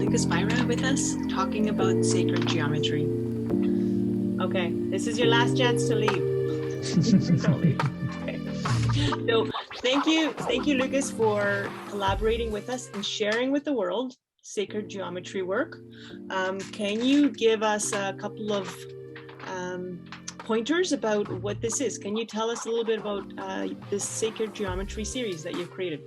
Lukas Byra with us talking about sacred geometry. Okay, this is your last chance to leave. Don't leave. Okay. So thank you, Lukas, for collaborating with us and sharing with the world sacred geometry work. Can you give us a couple of pointers about what this is? Can you tell us a little bit about this sacred geometry series that you've created?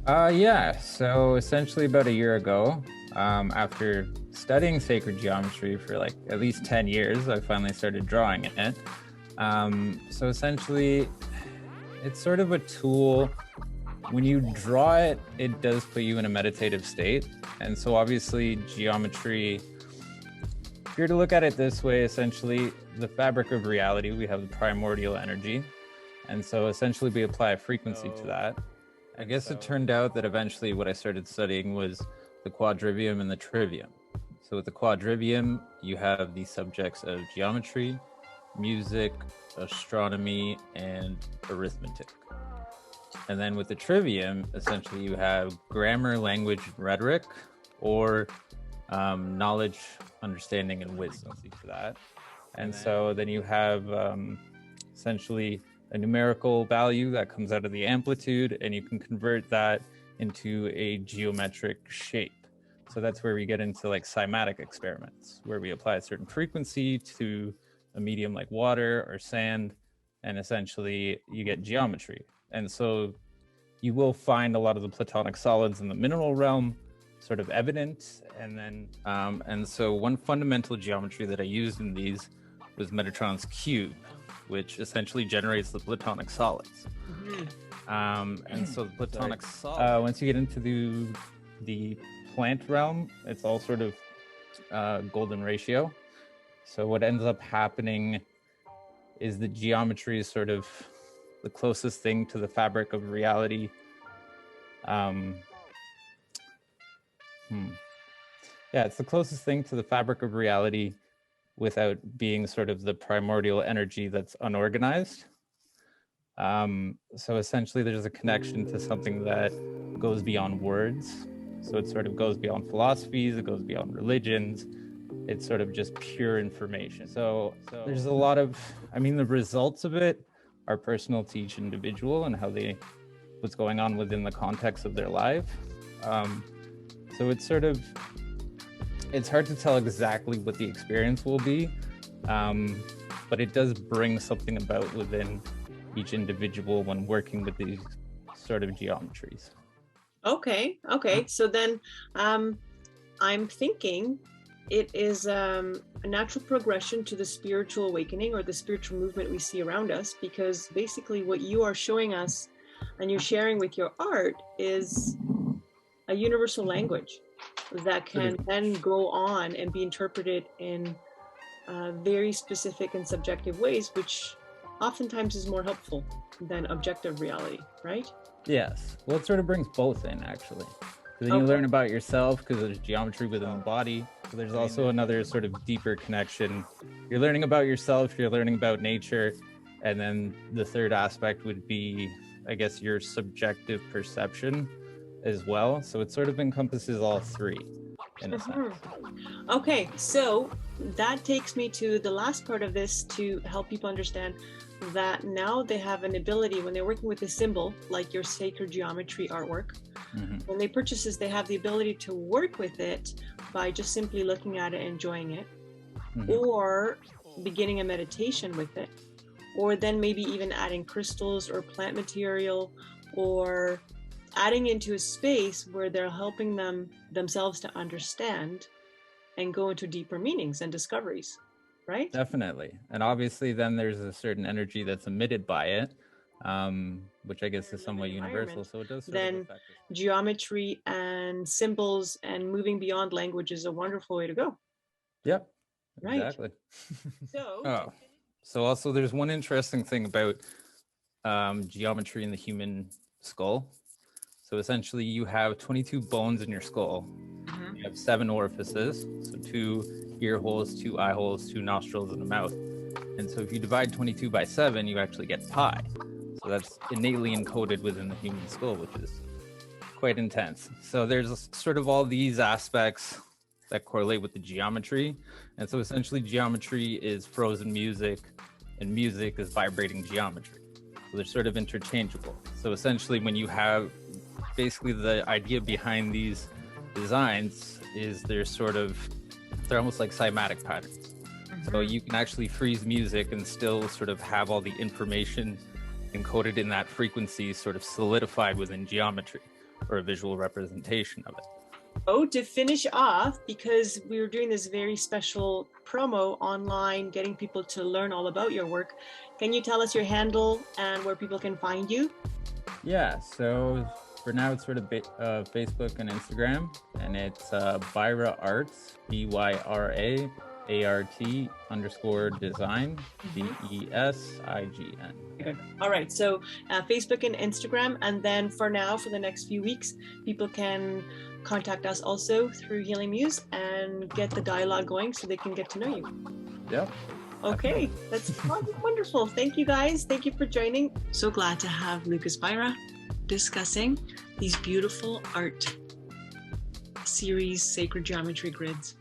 Yeah, so essentially about a year ago, after studying sacred geometry for like at least 10 years, I finally started drawing it. So essentially, it's sort of a tool. When you draw it, it does put you in a meditative state. And so obviously geometry, if you're to look at it this way, essentially the fabric of reality, we have the primordial energy. And so essentially we apply a frequency to that. I guess it turned out that eventually what I started studying was the quadrivium and the trivium. So with the quadrivium, you have the subjects of geometry, music, astronomy, and arithmetic. And then with the trivium, essentially you have grammar, language, and rhetoric, or knowledge, understanding, and wisdom for that. And so then you have essentially a numerical value that comes out of the amplitude, and you can convert that into a geometric shape. So that's where we get into like cymatic experiments, where we apply a certain frequency to a medium like water or sand, and essentially you get geometry. And so you will find a lot of the platonic solids in the mineral realm sort of evident. And then, and so one fundamental geometry that I used in these was Metatron's cube, which essentially generates the platonic solids. And so the platonic solids, once you get into the plant realm, it's all sort of golden ratio. So what ends up happening is the geometry is sort of the closest thing to the fabric of reality. Yeah, it's the closest thing to the fabric of reality without being sort of the primordial energy that's unorganized. So essentially there's a connection to something that goes beyond words. So it sort of goes beyond philosophies, it goes beyond religions. It's sort of just pure information. So there's a lot of, I mean, the results of it are personal to each individual and what's going on within the context of their life. So it's sort of, it's hard to tell exactly what the experience will be, but it does bring something about within each individual when working with these sort of geometries. Okay. So then I'm thinking it is a natural progression to the spiritual awakening or the spiritual movement we see around us, because basically what you are showing us and you're sharing with your art is a universal language that can then go on and be interpreted in very specific and subjective ways, which oftentimes is more helpful than objective reality, right? Yes. Well, it sort of brings both in, actually. So then you learn about yourself because there's geometry within the body. So there's also another sort of deeper connection. You're learning about yourself, you're learning about nature, and then the third aspect would be, I guess, your subjective perception as well. So it sort of encompasses all three in a sense. Okay, so that takes me to the last part of this to help people understand that now they have an ability when they're working with a symbol like your sacred geometry artwork. When they purchase this, they have the ability to work with it by just simply looking at it, enjoying it, or beginning a meditation with it, or then maybe even adding crystals or plant material, or adding into a space where they're helping themselves to understand and go into deeper meanings and discoveries, right? Definitely. And obviously then there's a certain energy that's emitted by it, which I guess is somewhat universal. So it does sort of affect us. Geometry and symbols and moving beyond language is a wonderful way to go. Yep. Right. Exactly. So also there's one interesting thing about geometry in the human skull. So essentially you have 22 bones in your skull. You have 7 orifices, so 2 ear holes, 2 eye holes, 2 nostrils, and a mouth. And so if you divide 22 by 7, you actually get pi. So that's innately encoded within the human skull, which is quite intense. So there's sort of all these aspects that correlate with the geometry. And so essentially geometry is frozen music and music is vibrating geometry. So they're sort of interchangeable. So essentially when you have, basically the idea behind these designs is they're almost like cymatic patterns. So you can actually freeze music and still sort of have all the information encoded in that frequency sort of solidified within geometry or a visual representation of it. Oh, to finish off, because we were doing this very special promo online, getting people to learn all about your work, can you tell us your handle and where people can find you? Yeah, so for now it's sort of Facebook and Instagram, and it's Byra Arts, BYRA ART_design, DESIGN. Good. All right, so Facebook and Instagram, and then for now, for the next few weeks, people can contact us also through Healing Muse and get the dialogue going so they can get to know you. Yep. Okay, that's wonderful. Thank you guys. Thank you for joining. So glad to have Lukas Byra discussing these beautiful art series, sacred geometry grids.